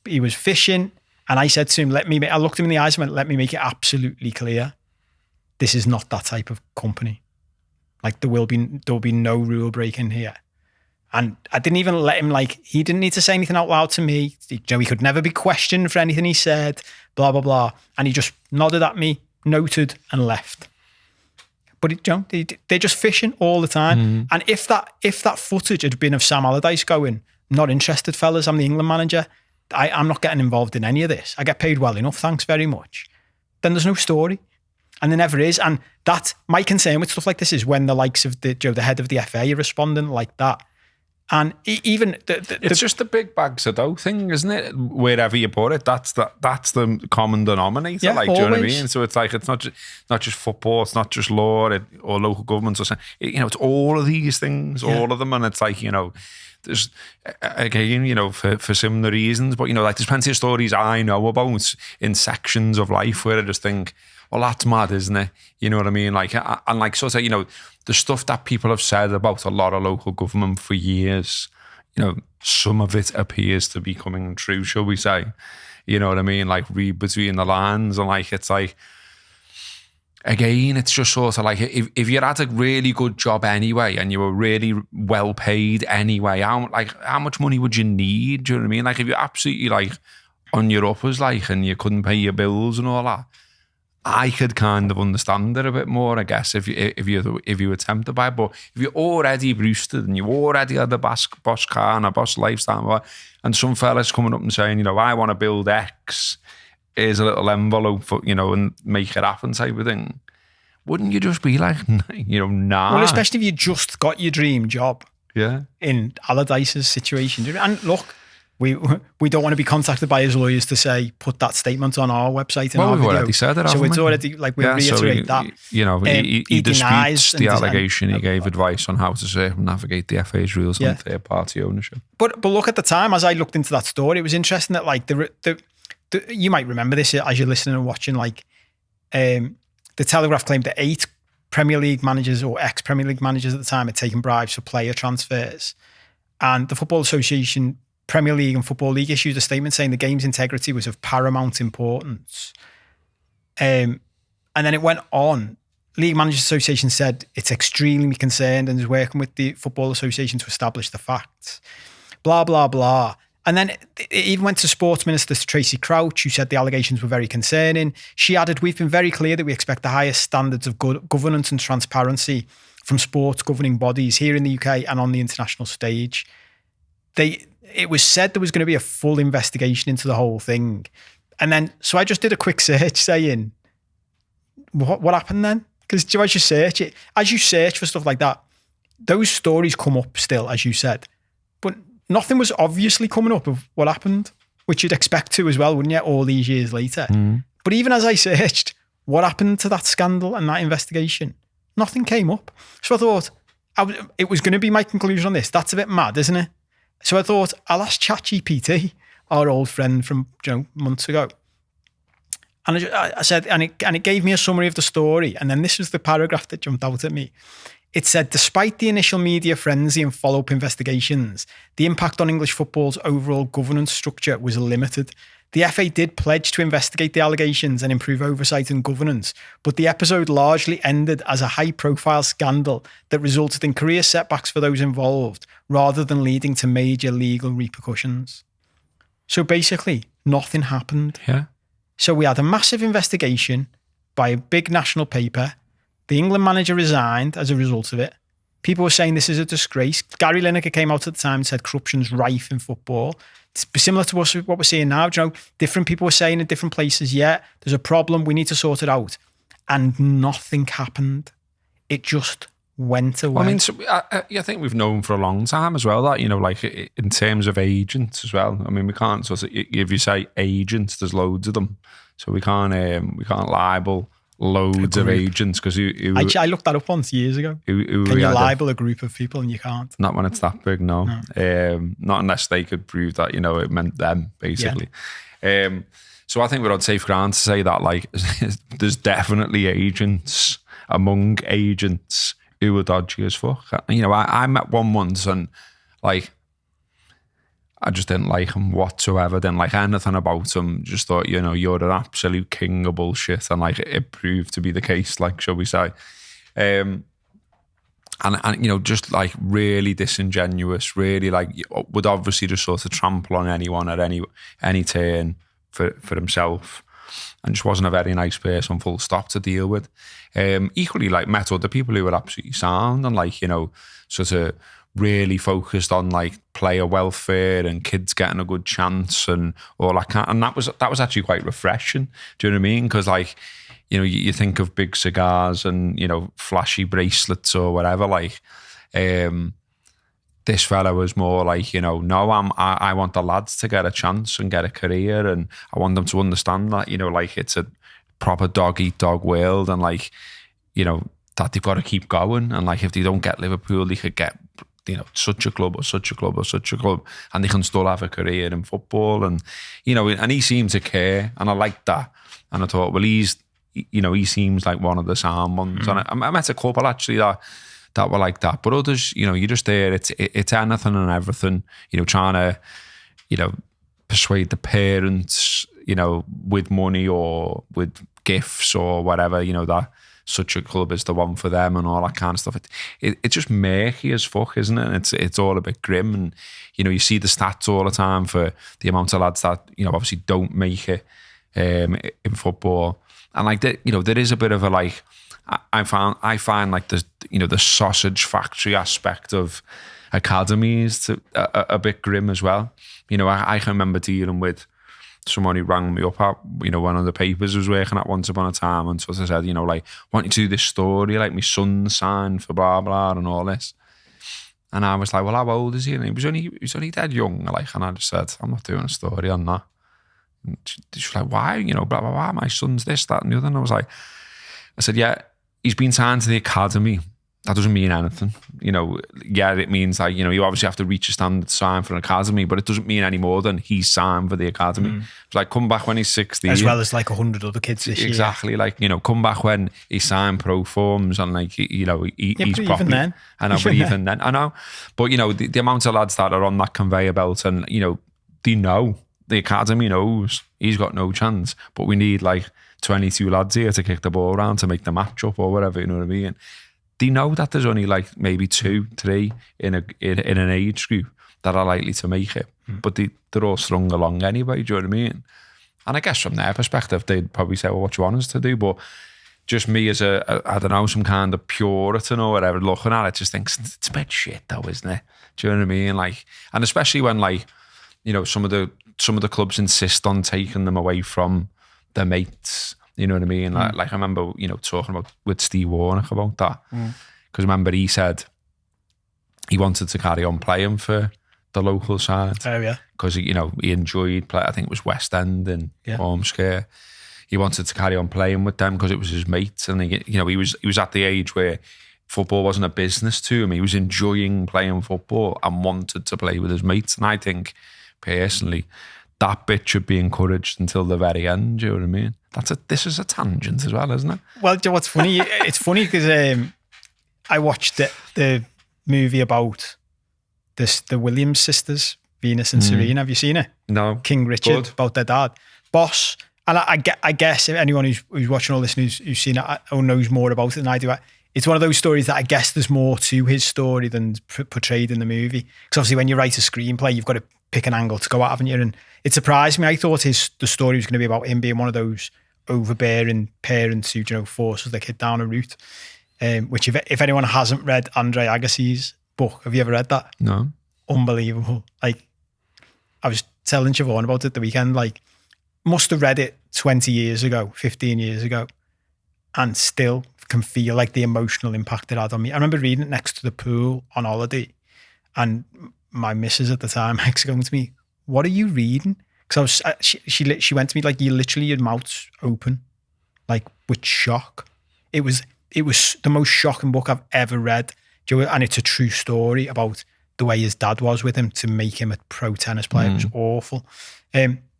he was fishing, and I said to him, I looked him in the eyes and went, let me make it absolutely clear. This is not that type of company. Like there'll be no rule breaking here. And I didn't even let him, he didn't need to say anything out loud to me. He could never be questioned for anything he said, blah, blah, blah. And he just nodded at me, noted, and left. But they're just fishing all the time. And if that footage had been of Sam Allardyce going, not interested, fellas, I'm the England manager, I'm not getting involved in any of this. I get paid well enough, thanks very much. Then there's no story. And there never is. And that's my concern with stuff like this, is when the likes of the head of the FA are responding like that. And even it's just the big bags of dough thing, isn't it? Wherever you put it, that's the common denominator. Yeah, do you know what I always. mean? So it's like, it's not just football, it's not just law or local governments or something. It's all of these things, all of them, and it's like, there's again, for similar reasons, but there's plenty of stories I know about in sections of life where I just think, well, that's mad, isn't it? You know what I mean? The stuff that people have said about a lot of local government for years, some of it appears to be coming true, shall we say? You know what I mean? Like, read between the lines, and it's like, again, it's just sort of like, if you had a really good job anyway and you were really well paid anyway, how much money would you need? Do you know what I mean? Like, if you're absolutely on your uppers, and you couldn't pay your bills and all that, I could kind of understand it a bit more, I guess, if you were tempted by it. But if you're already boosted and you already had a boss car and a boss lifestyle, and some fella's coming up and saying, I want to build X, here's a little envelope for, and make it happen type of thing, wouldn't you just be like, nah? Well, especially if you just got your dream job. Yeah. In Allardyce's situation. And look, we don't want to be contacted by his lawyers to say, put that statement on our website. Well, our we've video. already said that, so it's we? already, we'll reiterate that. He disputes the allegation. He gave but advice on how to circumnavigate the FA's rules on third-party ownership. But look, at the time, as I looked into that story, it was interesting that you might remember this as you're listening and watching, the Telegraph claimed that 8 Premier League managers or ex-Premier League managers at the time had taken bribes for player transfers. And the Football Association, Premier League and Football League issued a statement saying the game's integrity was of paramount importance. And then it went on. League Managers Association said it's extremely concerned and is working with the Football Association to establish the facts. Blah, blah, blah. And then it even went to Sports Minister Tracy Crouch, who said the allegations were very concerning. She added, we've been very clear that we expect the highest standards of good governance and transparency from sports governing bodies here in the UK and on the international stage. It was said there was going to be a full investigation into the whole thing. And then, so I just did a quick search saying, what happened then? Because as you search for stuff like that, those stories come up still, as you said. But nothing was obviously coming up of what happened, which you'd expect to as well, wouldn't you, all these years later? But even as I searched, what happened to that scandal and that investigation? Nothing came up. So I thought, it was going to be my conclusion on this. That's a bit mad, isn't it? So I thought, I'll ask ChatGPT, our old friend from months ago. And I said, and it gave me a summary of the story. And then this was the paragraph that jumped out at me. It said, despite the initial media frenzy and follow-up investigations, the impact on English football's overall governance structure was limited. The FA did pledge to investigate the allegations and improve oversight and governance, but the episode largely ended as a high-profile scandal that resulted in career setbacks for those involved, rather than leading to major legal repercussions. So basically, nothing happened. Yeah. So we had a massive investigation by a big national paper. The England manager resigned as a result of it. People were saying this is a disgrace. Gary Lineker came out at the time and said corruption's rife in football. It's similar to what we're seeing now. You know, different people were saying in different places, yeah, there's a problem, we need to sort it out. And nothing happened. It just went away. Well, I mean, so, I think we've known for a long time as well that, you know, like in terms of agents as well. I mean, we can't sort of, if you say agents, there's loads of them. So we can't libel loads of agents because I looked that up once years ago. Can you libel a group of people and you can't? Not when it's that big, no. Not unless they could prove that, you know, it meant them, basically. Yeah. So I think we're on safe ground to say that, like, there's definitely agents among agents who were dodgy as fuck. You know, I met one once and, like, I just didn't like him whatsoever. Didn't like anything about him. Just thought, you know, you're an absolute king of bullshit. And, like, it proved to be the case, like, shall we say. And you know, just, like, really disingenuous, really, like, would obviously just sort of trample on anyone at any turn for himself. And just wasn't a very nice person, full stop, to deal with. Equally, like, met other people who were absolutely sound and, like, you know, sort of really focused on, like, player welfare and kids getting a good chance and all that kind. And that was actually quite refreshing. Do you know what I mean? Because, like, you know, you think of big cigars and, you know, flashy bracelets or whatever. Like, this fella was more like, you know, no, I want the lads to get a chance and get a career, and I want them to understand that, you know, like, it's a proper dog-eat-dog world, and, like, you know, that they've got to keep going, and, like, if they don't get Liverpool, they could get, you know, such a club or such a club or such a club, and they can still have a career in football. And, you know, and he seemed to care, and I liked that. And I thought, well, he's, you know, he seems like one of the sound ones. And I met a couple actually that were like that, but others, you know, you're just there, it's anything and everything, you know, trying to, you know, persuade the parents, you know, with money or with gifts or whatever, you know, that such a club is the one for them and all that kind of stuff. It's just murky as fuck, isn't it? It's all a bit grim, and, you know, you see the stats all the time for the amount of lads that, you know, obviously don't make it in football. And, like, you know, there is a bit of a, like, I find like the, you know, the sausage factory aspect of academies a bit grim as well. You know, I can remember dealing with someone who rang me up at, you know, one of the papers I was working at once upon a time, and sort of said, you know, like, want you to do this story, like, my son signed for blah blah and all this. And I was like, well, how old is he? And he was only dead young, like, and I just said, I'm not doing a story on that. And she was like, why? You know, blah blah blah, my son's this, that and the other. And I said, yeah, he's been signed to the academy. That doesn't mean anything. You know, yeah, it means, like, you know, you obviously have to reach a standard to sign for an academy, but it doesn't mean any more than he's signed for the academy. It's like, come back when he's 16. As well as, like, 100 other kids this year. Exactly. Like, you know, come back when he signed pro forms and, like, you know, he's properly. Even then. I know, but even then. I know. But, you know, the amount of lads that are on that conveyor belt, and, you know, they know, the academy knows he's got no chance, but we need, like, 22 lads here to kick the ball around to make the match up or whatever, you know what I mean? They know that there's only, like, maybe 2, 3 in an age group that are likely to make it, but they're all strung along anyway, do you know what I mean? And I guess from their perspective, they'd probably say, well, what do you want us to do? But just me as I don't know, some kind of Puritan or whatever, looking at it, just thinks, it's a bit shit though, isn't it? Do you know what I mean? Like, and especially when, like, you know, some of the clubs insist on taking them away from their mates. You know what I mean? Like I remember, you know, talking with Steve Warnock about that. Because remember, he said he wanted to carry on playing for the local side. Oh, yeah. Because, you know, he enjoyed play. I think it was West End and Ormskirk. He wanted to carry on playing with them because it was his mates. And, you know, he was at the age where football wasn't a business to him. He was enjoying playing football and wanted to play with his mates. And I think, personally, that bit should be encouraged until the very end. Do you know what I mean? This is a tangent as well, isn't it? Well, do you know what's funny? It's funny because I watched the movie about the Williams sisters, Venus and Serena. Have you seen it? No. King Richard, Good. about their dad. Boss. And I guess if anyone who's watching all this and who's seen it or knows more about it than I do, it's one of those stories that I guess there's more to his story than portrayed in the movie. Because obviously when you write a screenplay, you've got to pick an angle to go at, haven't you? And it surprised me. I thought the story was going to be about him being one of those overbearing parents who, forces their kid down a route. Which if anyone hasn't read Andre Agassi's book, have you ever read that? No. Unbelievable. Like, I was telling Siobhan about it the weekend, like, must have read it 20 years ago, 15 years ago, and still can feel like the emotional impact it had on me. I remember reading it next to the pool on holiday, and my missus at the time going to me, "What are you reading?" Because she went to me like, "You literally, your mouth's open, like with shock." It was the most shocking book I've ever read, and it's a true story about the way his dad was with him to make him a pro tennis player. It was awful.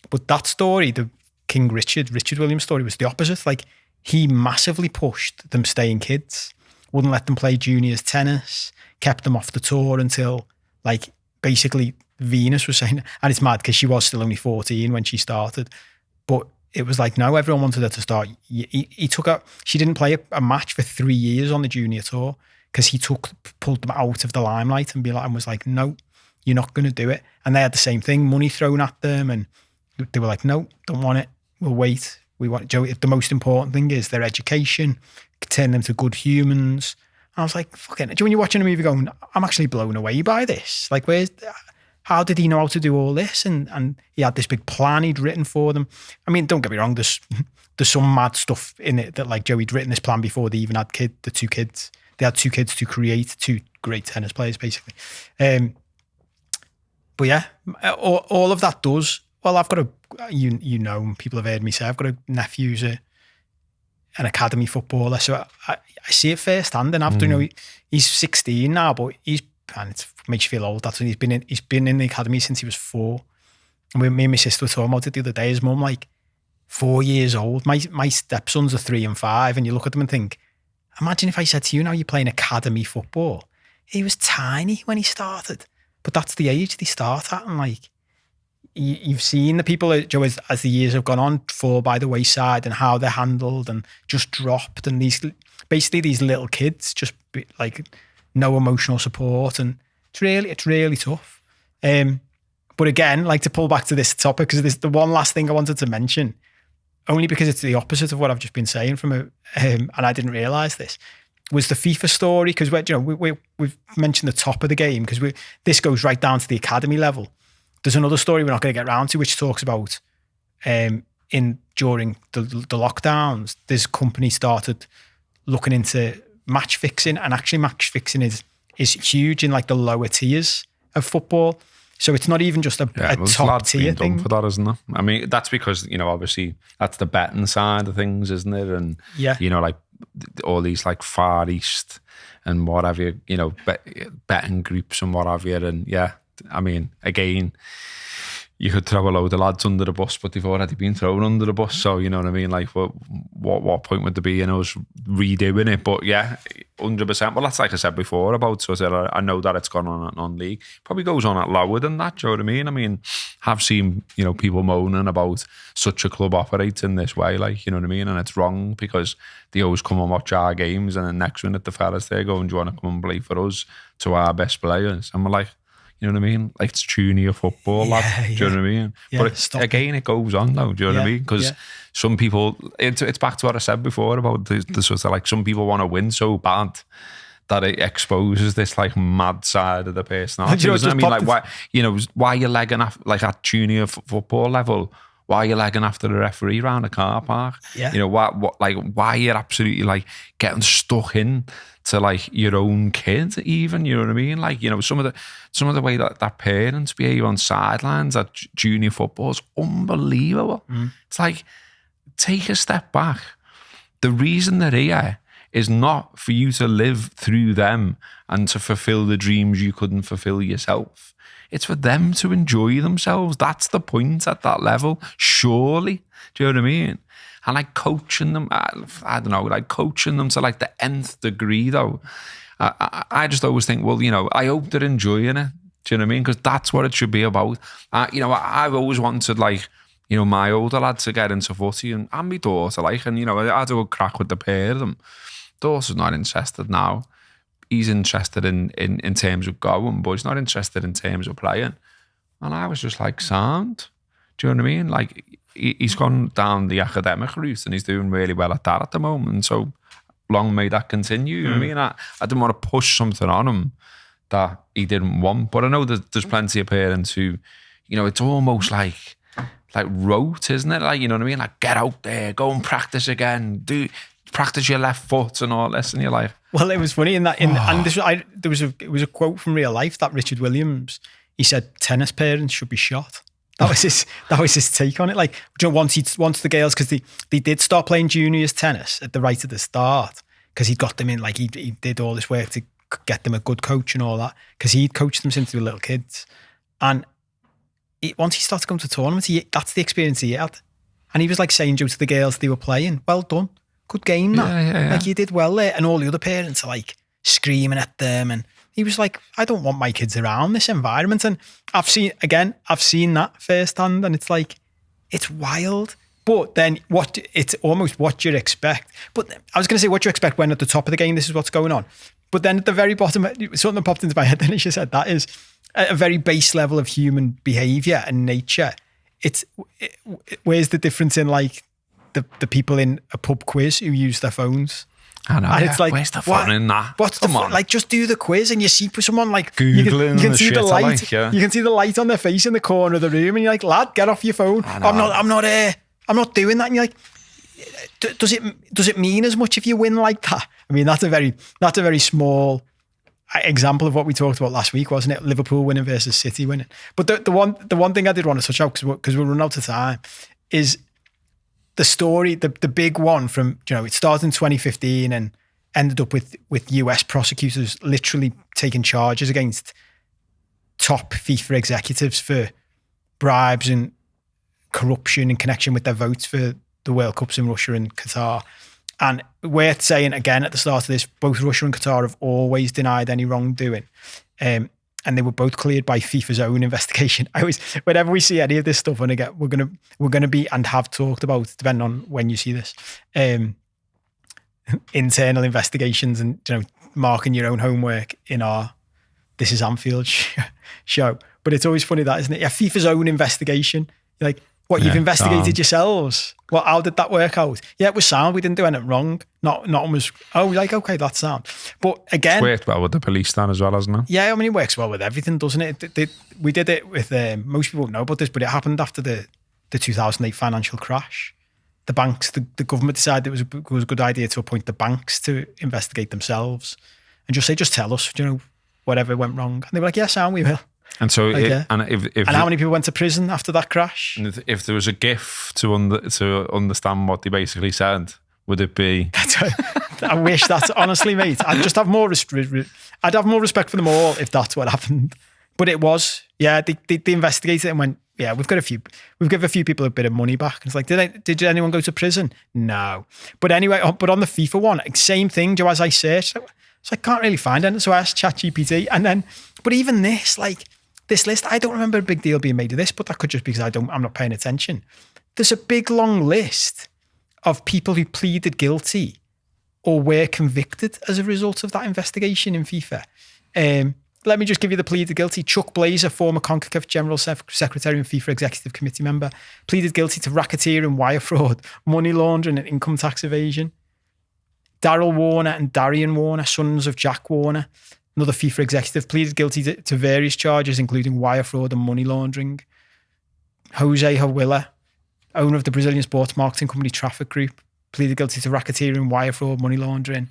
But that story, the King Richard Williams story, was the opposite. Like, he massively pushed them staying kids, wouldn't let them play juniors tennis, kept them off the tour until, like, basically Venus was saying, and it's mad because she was still only 14 when she started, but it was like, no, everyone wanted her to start. He took her, she didn't play a match for 3 years on the junior tour because he pulled them out of the limelight and was like, no, you're not going to do it. And they had the same thing, money thrown at them, and they were like, no, don't want it. We'll wait. We want Joe. The most important thing is their education, turn them to good humans. And I was like, fucking, when you're watching a movie going, I'm actually blown away by this. Like, how did he know how to do all this? And he had this big plan he'd written for them. I mean, don't get me wrong, there's some mad stuff in it that, like, Joey'd written this plan before they even had the two kids. They had two kids to create two great tennis players, basically. But yeah, all of that does. Well, I've got people have heard me say, I've got a nephew who's an academy footballer, so I see it firsthand. And after, he's 16 now, but and it makes you feel old. That's when he's been in the academy since he was 4. And me and my sister were talking about it the other day. His mum, like, 4 years old. My stepsons are 3 and 5, and you look at them and think, imagine if I said to you, now you're playing academy football. He was tiny when he started, but that's the age they start at, and, like, you've seen the people, Joe, as the years have gone on, fall by the wayside and how they're handled and just dropped. And these little kids just like no emotional support, and it's really tough. But again, like, to pull back to this topic, because this the one last thing I wanted to mention, only because it's the opposite of what I've just been saying and I didn't realise this, was the FIFA story. Because we've mentioned the top of the game, because this goes right down to the academy level. There's another story we're not going to get around to, which talks about during the lockdowns, this company started looking into match fixing, and actually match fixing is huge in, like, the lower tiers of football. So it's not even just a top tier thing. For that, isn't it? I mean, that's because, obviously that's the betting side of things, isn't it? And like all these, like, Far East and what have you, betting groups and what have you, and I mean, again, you could throw a load of lads under the bus, but they've already been thrown under the bus. So, you know what I mean? Like, what point would there be in us redoing it? But yeah, 100%. Well, that's like I said before about, so I know that it's gone on non-league. Probably goes on at lower than that, do you know what I mean? I mean, I've seen, people moaning about such a club operates in this way, like, you know what I mean? And it's wrong, because they always come and watch our games, and then next minute the fellas there going, do you want to come and play for us, to our best players? And we're like, you know what I mean? Like, it's junior football, lad. Do you know what I mean? Yeah, but again, it goes on though. Do you know what I mean? Because some people, it's back to what I said before about the sort of, like, some people want to win so bad that it exposes this, like, mad side of the personality. Doesn't it? I mean, like, why are you legging after, like, at junior football level? Why are you legging after the referee around a car park? Yeah. Why are you absolutely, like, getting stuck in to, like, your own kid even, you know what I mean? Like, some of the way that parents behave on sidelines at junior football is unbelievable. It's like, take a step back. The reason they're here is not for you to live through them and to fulfill the dreams you couldn't fulfill yourself. It's for them to enjoy themselves. That's the point at that level, surely. Do you know what I mean? And like coaching them, I don't know, like coaching them to like the nth degree though. I just always think, well, I hope they're enjoying it. Do you know what I mean? Because that's what it should be about. I've always wanted like, my older lad to get into footy and my daughter, like, and, I had a good crack with the pair of them. Daughter's not interested now. He's interested in terms of going, but he's not interested in terms of playing. And I was just like, sound. Do you know what I mean? Like, he's gone down the academic route and he's doing really well at that at the moment. So long may that continue. You know what I mean? I didn't want to push something on him that he didn't want. But I know that there's plenty of parents who, it's almost like rote, isn't it? Like, you know what I mean? Like, get out there, go and practice again, practice your left foot and all this. And you're like, well, it was funny and it was a quote from real life that Richard Williams, he said, tennis parents should be shot. That was his take on it. Like, once the girls, because they did start playing juniors tennis at the right at the start, because he'd got them in, like he did all this work to get them a good coach and all that, because he'd coached them since they were little kids. And once he started going to tournaments, that's the experience he had. And he was like saying to the girls they were playing, well done, good game that. Yeah. Like, you did well there. And all the other parents are like screaming at them. And he was like, I don't want my kids around this environment. And I've seen that firsthand, and it's like, it's wild. But then it's almost what you'd expect. But I was going to say what you expect when at the top of the game, this is what's going on. But then at the very bottom, something popped into my head, and she said, that is a very base level of human behaviour and nature. Where's the difference in like the people in a pub quiz who use their phones? I know. And it's like, where's the fun in that? What's the fun? Like, just do the quiz and you see someone like Googling you can see the light. Like, yeah. You can see the light on their face in the corner of the room, and you're like, lad, get off your phone. I'm not doing that. And you're like, does it mean as much if you win like that? I mean, that's a very small example of what we talked about last week, wasn't it? Liverpool winning versus City winning. But the one thing I did want to touch out, because we're running out of time, is the story, the big one from, it started in 2015 and ended up with US prosecutors literally taking charges against top FIFA executives for bribes and corruption in connection with their votes for the World Cups in Russia and Qatar. And worth saying again at the start of this, both Russia and Qatar have always denied any wrongdoing. And they were both cleared by FIFA's own investigation. Whenever we see any of this stuff, we're gonna be, and have talked about, depending on when you see this, internal investigations and marking your own homework in our This Is Anfield show. But it's always funny that, isn't it? Yeah, FIFA's own investigation. You're like, what, you've investigated yourselves? Well, how did that work out? Yeah, it was sound. We didn't do anything wrong. Not was, like, okay, that's sound. But again, it's worked well with the police stand as well, hasn't it? Yeah, I mean, it works well with everything, doesn't it? We did it with, most people don't know about this, but it happened after the 2008 financial crash. The banks, the government decided it was a good idea to appoint the banks to investigate themselves and just tell us, whatever went wrong. And they were like, yeah, sound, we will. And so, and how many people went to prison after that crash? And if there was a GIF to understand what they basically said, would it be? I wish that's honestly, mate. I'd just have more. I'd have more respect for them all if that's what happened. But it was, yeah. They investigated it and went, yeah, we've given a few people a bit of money back. And it's like, did anyone go to prison? No. But anyway, but on the FIFA one, same thing. As I searched, so I can't really find anything. So I asked ChatGPT, and then, but even this, like. This list, I don't remember a big deal being made of this, but that could just be because I'm not paying attention. There's a big long list of people who pleaded guilty or were convicted as a result of that investigation in FIFA. Let me just give you the pleaded guilty. Chuck Blazer, former CONCACAF General Secretary and FIFA Executive Committee member, pleaded guilty to racketeering, wire fraud, money laundering and income tax evasion. Daryl Warner and Darian Warner, sons of Jack Warner, another FIFA executive, pleaded guilty to various charges, including wire fraud and money laundering. Jose Hawilla, owner of the Brazilian sports marketing company Traffic Group, pleaded guilty to racketeering, wire fraud, money laundering.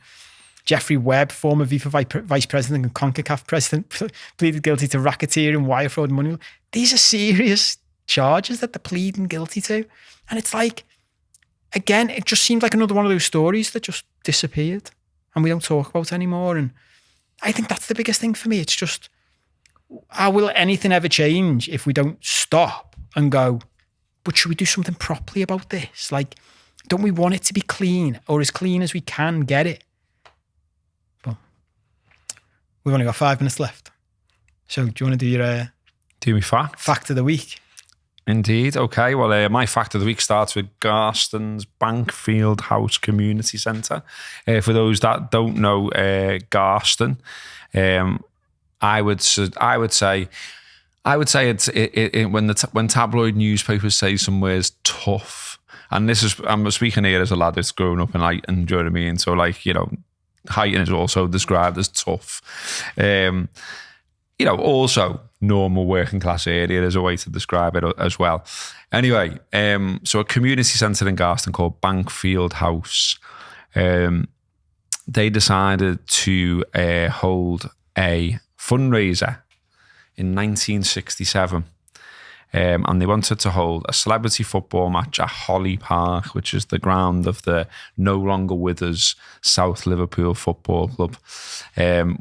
Jeffrey Webb, former FIFA vice president and CONCACAF president, pleaded guilty to racketeering, wire fraud, and money laundering. These are serious charges that they're pleading guilty to. And it's like, again, it just seemed like another one of those stories that just disappeared and we don't talk about anymore. And I think that's the biggest thing for me. It's just, how will anything ever change if we don't stop and go, but should we do something properly about this? Like, don't we want it to be clean, or as clean as we can get it? But we've only got 5 minutes left. So do you want to do your Do me fact of the week? Indeed. Okay. Well, my fact of the week starts with Garston's Bankfield House Community Centre. For those that don't know Garston, I would say it's when tabloid newspapers say somewhere's tough, and I'm speaking here as a lad that's grown up in Huyton, do you know what I mean? So Huyton is also described as tough. Also normal working class area. There's a way to describe it as well. Anyway, so a community centre in Garston called Bankfield House. They decided to hold a fundraiser in 1967. And they wanted to hold a celebrity football match at Holly Park, which is the ground of the no longer with us South Liverpool Football Club.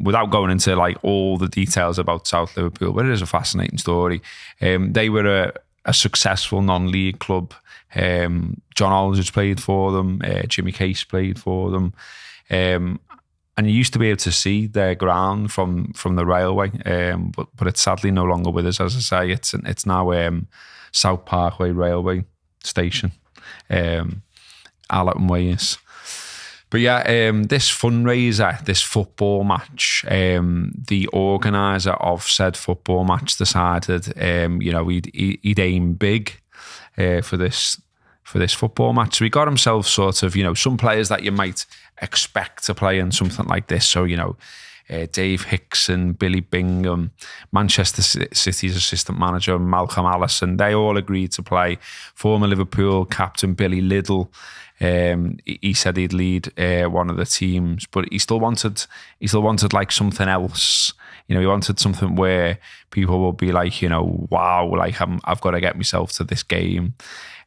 Without going into all the details about South Liverpool, but it is a fascinating story. They were a successful non-league club. John Aldridge played for them. Jimmy Case played for them. And you used to be able to see their ground from the railway, but it's sadly no longer with us. As I say, it's now South Parkway Railway Station, Allerton Ways. But yeah, this fundraiser, this football match, the organiser of said football match decided, he'd aim big for this football match. So he got himself sort of, some players that you might expect to play in something like this. So, Dave Hickson, Billy Bingham, Manchester City's assistant manager, Malcolm Allison, they all agreed to play. Former Liverpool captain Billy Liddell, he said he'd lead one of the teams, but he still wanted like something else. He wanted something where people will be like, wow, like I've got to get myself to this game.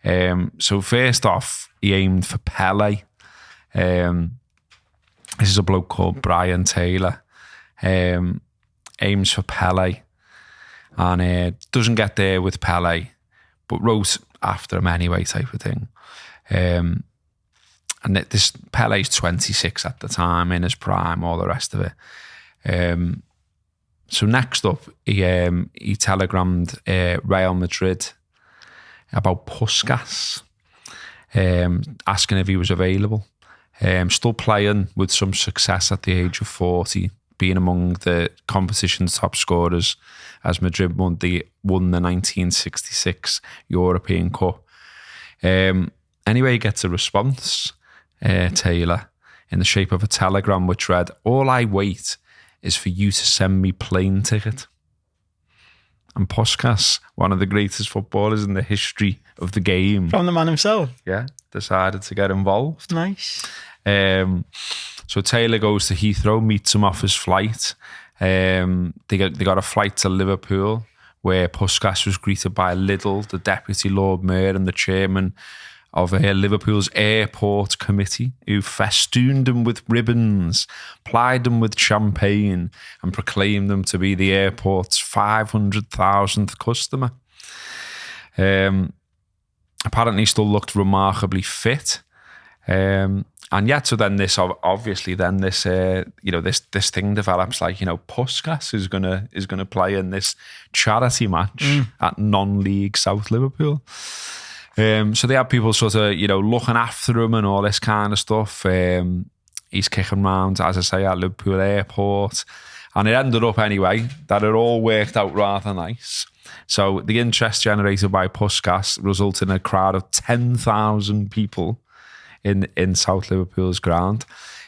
So first off, he aimed for Pele. This is a bloke called Brian Taylor. Aims for Pele and doesn't get there with Pele, but wrote after him anyway, type of thing. And this Pele's 26 at the time, in his prime, all the rest of it. So next up, he telegrammed Real Madrid about Puskas, asking if he was available. Still playing with some success at the age of 40, being among the competition's top scorers as Madrid won the 1966 European Cup. Anyway, he gets a response, Taylor, in the shape of a telegram which read, "All I wait is for you to send me plane ticket." And Puskas, one of the greatest footballers in the history of the game, from the man himself, decided to get involved. Nice. So Taylor goes to Heathrow, meets him off his flight. They got a flight to Liverpool, where Puskas was greeted by Liddell, the Deputy Lord Mayor and the chairman of Liverpool's airport committee, who festooned him with ribbons, plied him with champagne, and proclaimed him to be the airport's 500,000th customer. Apparently still looked remarkably fit. And yet, so then this this thing develops, like, Puskas is gonna play in this charity match at non-league South Liverpool. So they have people sort of, looking after him and all this kind of stuff. He's kicking around, as I say, at Liverpool Airport. And it ended up anyway that it all worked out rather nice. So the interest generated by Puskas resulted in a crowd of 10,000 people in South Liverpool's ground,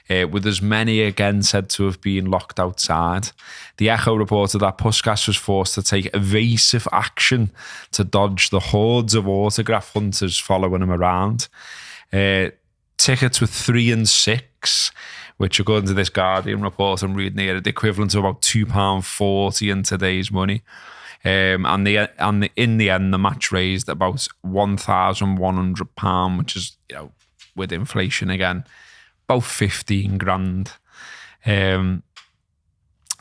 with as many again said to have been locked outside. The Echo reported that Puskas was forced to take evasive action to dodge the hordes of autograph hunters following him around. Tickets were 3 and 6, which, according to this Guardian report I'm reading here, the equivalent of about £2.40 in today's money. And in the end, the match raised about £1,100, which is, with inflation again, about 15 grand.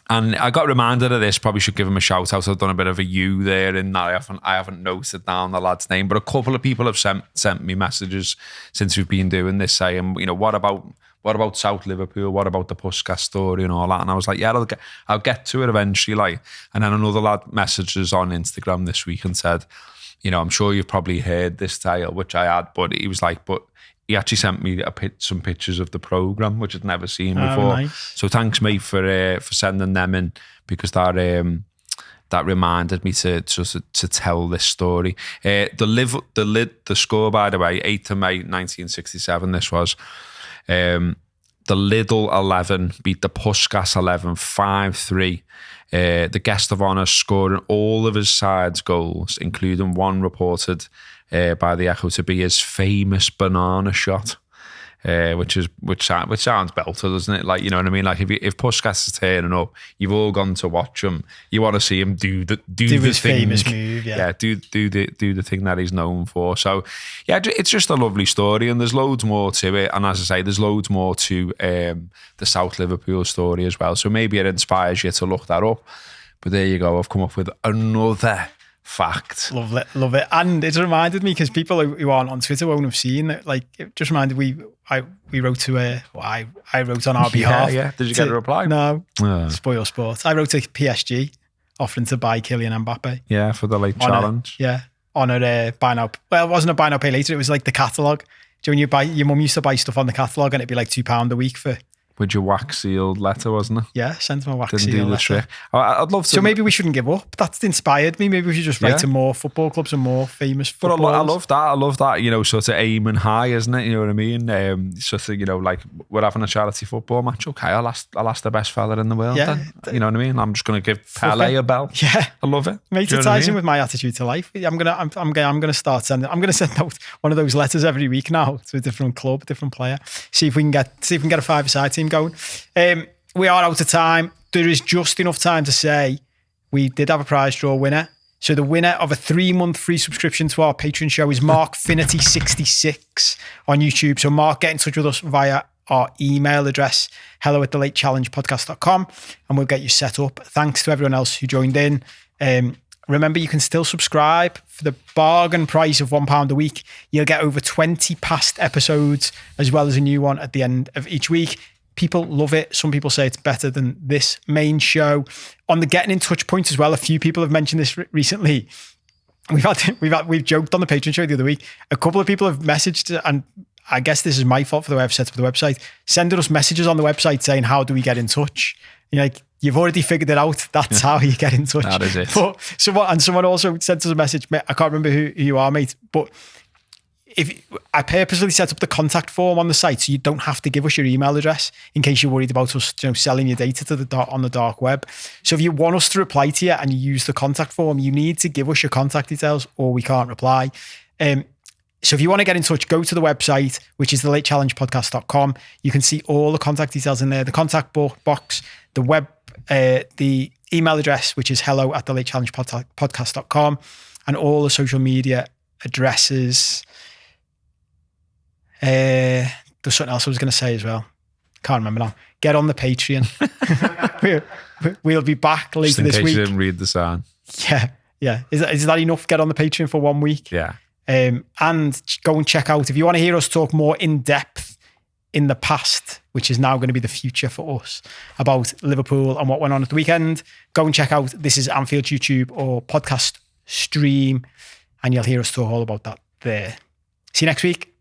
And I got reminded of this. Probably should give him a shout out. I've done a bit of a U there, and I haven't noted down the lad's name. But a couple of people have sent me messages since we've been doing this, saying, what about South Liverpool? What about the Puskas story and all that? And I was like, yeah, I'll get to it eventually. Like, and then another lad messaged us on Instagram this week and said, I'm sure you've probably heard this tale, which I had, but he was like, but he actually sent me some pictures of the programme, which I'd never seen before. Nice. So thanks, mate, for sending them in, because that reminded me to tell this story. The score, by the way, 8th of May 1967. This was the Lidl 11 beat the Puskas 11 5-3. The guest of honour scoring all of his side's goals, including one reported by the Echo to be his famous banana shot, which sounds belter, doesn't it? Like, you know what I mean? Like, if Puskas is turning up, you've all gone to watch him. You want to see him do his thing, famous move, do the thing that he's known for. So, yeah, it's just a lovely story, and there's loads more to it. And as I say, there's loads more to the South Liverpool story as well. So maybe it inspires you to look that up. But there you go. I've come up with another fact. Love it. And it's reminded me, because people who aren't on Twitter won't have seen it. Like, it just reminded we wrote to I wrote on our behalf. Yeah. Did you get a reply? No. Spoil sports. I wrote to PSG offering to buy Kylian Mbappe. Yeah, for the late challenge. On a buy now. Well, it wasn't a buy now pay later. It was like the catalogue. Do you know when your mum used to buy stuff on the catalogue, and it'd be like £2 a week for. With your wax sealed letter, wasn't it? Yeah, sent him a wax sealed letter. Didn't do the trick. I'd love to. So maybe we shouldn't give up. That's inspired me. Maybe we should just write to more football clubs and more famous footballers. But I love that, sort of aiming high, isn't it? You know what I mean? Sort of, like, we're having a charity football match. Okay, I'll ask the best fella in the world then. You know what I mean? I'm just going to give Pele a bell. Yeah. I love it. Mate, it ties in with my attitude to life. I'm gonna start sending. I'm gonna send out one of those letters every week now to a different club, different player. See if we can get a five-a-side team going. We are out of time. There is just enough time to say we did have a prize draw winner. So the winner of a 3-month free subscription to our Patreon show is Mark Finity66 on YouTube. So Mark, get in touch with us via our email address, hello@thelatechallengepodcast.com, and we'll get you set up. Thanks to everyone else who joined in. Remember, you can still subscribe for the bargain price of £1 a week. You'll get over 20 past episodes, as well as a new one at the end of each week. People love it. Some people say it's better than this main show. On the getting in touch point as well, a few people have mentioned this recently. We've joked on the Patreon show the other week. A couple of people have messaged, and I guess this is my fault for the way I've set up the website, sending us messages on the website saying, how do we get in touch? You've already figured it out. That's how you get in touch. That is it. But someone also sent us a message. I can't remember who you are, mate, but if I purposely set up the contact form on the site so you don't have to give us your email address in case you're worried about us, selling your data on the dark web. So if you want us to reply to you and you use the contact form, you need to give us your contact details or we can't reply. So if you want to get in touch, go to the website, which is thelatechallengepodcast.com. You can see all the contact details in there, the contact box, the email address, which is hello@thelatechallengepodcast.com, and all the social media addresses. There's something else I was going to say as well. Can't remember now. Get on the Patreon. We'll be back later this week. Just in case you didn't read the sign. Yeah. Is that enough? Get on the Patreon for 1 week. Yeah. And go and check out, if you want to hear us talk more in depth in the past, which is now going to be the future for us, about Liverpool and what went on at the weekend, go and check out This Is Anfield YouTube or podcast stream, and you'll hear us talk all about that there. See you next week.